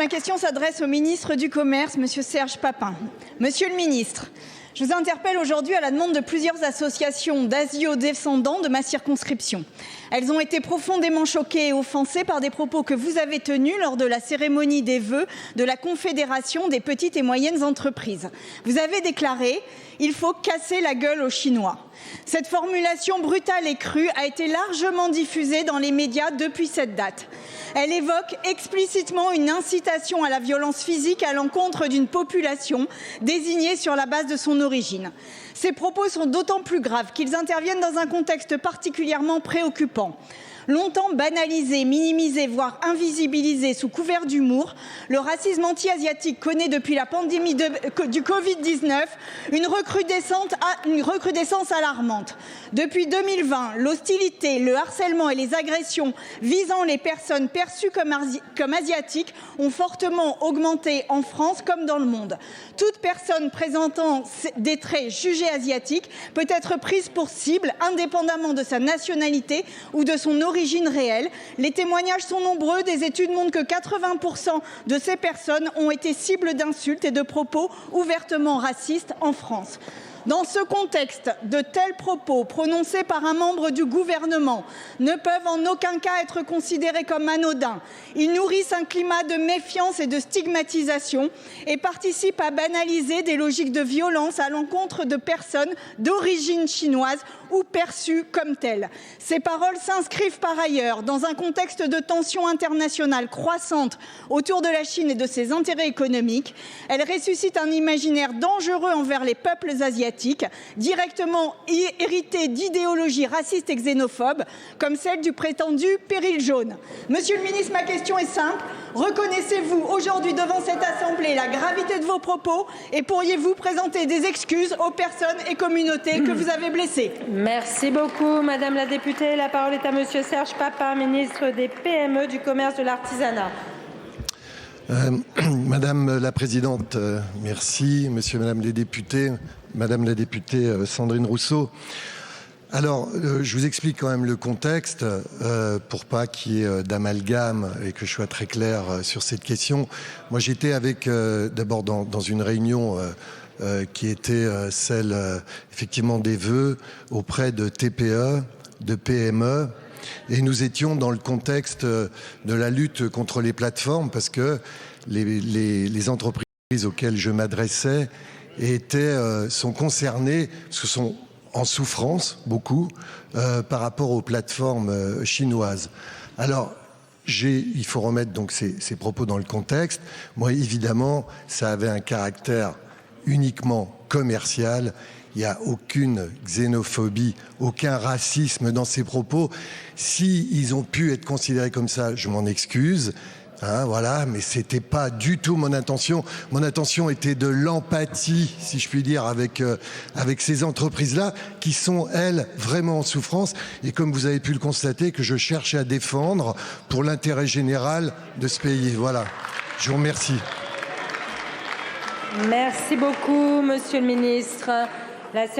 Ma question s'adresse au ministre du Commerce, Monsieur Serge Papin. Monsieur le ministre, je vous interpelle aujourd'hui à la demande de plusieurs associations d'asio-descendants de ma circonscription. Elles ont été profondément choquées et offensées par des propos que vous avez tenus lors de la cérémonie des vœux de la Confédération des petites et moyennes entreprises. Vous avez déclaré « Il faut casser la gueule aux Chinois ». Cette formulation brutale et crue a été largement diffusée dans les médias depuis cette date. Elle évoque explicitement une incitation à la violence physique à l'encontre d'une population désignée sur la base de son origine. Ces propos sont d'autant plus graves qu'ils interviennent dans un contexte particulièrement préoccupant. Longtemps banalisé, minimisé, voire invisibilisé sous couvert d'humour, le racisme anti-asiatique connaît depuis la pandémie du Covid-19 une recrudescence alarmante. Depuis 2020, l'hostilité, le harcèlement et les agressions visant les personnes perçues comme asiatiques ont fortement augmenté en France comme dans le monde. Toute personne présentant des traits jugés asiatiques peut être prise pour cible, indépendamment de sa nationalité ou de son origine réelle. Les témoignages sont nombreux. Des études montrent que 80% de ces personnes ont été cibles d'insultes et de propos ouvertement racistes en France. Dans ce contexte, de tels propos prononcés par un membre du gouvernement ne peuvent en aucun cas être considérés comme anodins. Ils nourrissent un climat de méfiance et de stigmatisation et participent à banaliser des logiques de violence à l'encontre de personnes d'origine chinoise ou perçues comme telles. Ces paroles s'inscrivent par ailleurs dans un contexte de tensions internationales croissantes autour de la Chine et de ses intérêts économiques. Elles ressuscitent un imaginaire dangereux envers les peuples asiatiques, directement hérité d'idéologies racistes et xénophobes, comme celle du prétendu péril jaune. Monsieur le ministre, ma question est simple. Reconnaissez-vous aujourd'hui devant cette Assemblée la gravité de vos propos et pourriez-vous présenter des excuses aux personnes et communautés que vous avez blessées? Merci beaucoup, Madame la députée. La parole est à Monsieur Serge Papin, ministre des PME, du commerce, de l'artisanat. Madame la présidente, merci. Monsieur et Madame les députés, Madame la députée Sandrine Rousseau. Alors, je vous explique quand même le contexte pour pas qu'il y ait d'amalgame et que je sois très clair sur cette question. Moi, j'étais avec d'abord dans une réunion qui était celle effectivement des vœux auprès de TPE, de PME. Et nous étions dans le contexte de la lutte contre les plateformes parce que les entreprises auxquelles je m'adressais sont concernées, parce que sont en souffrance beaucoup par rapport aux plateformes chinoises. Alors, il faut remettre donc ces propos dans le contexte. Moi, évidemment, ça avait un caractère uniquement commercial. Il n'y a aucune xénophobie, aucun racisme dans ces propos. Si ils ont pu être considérés comme ça, je m'en excuse. Voilà, mais c'était pas du tout mon intention. Mon intention était de l'empathie, si je puis dire, avec ces entreprises-là qui sont, elles, vraiment en souffrance. Et comme vous avez pu le constater, que je cherche à défendre pour l'intérêt général de ce pays. Voilà, je vous remercie. Merci beaucoup, Monsieur le ministre.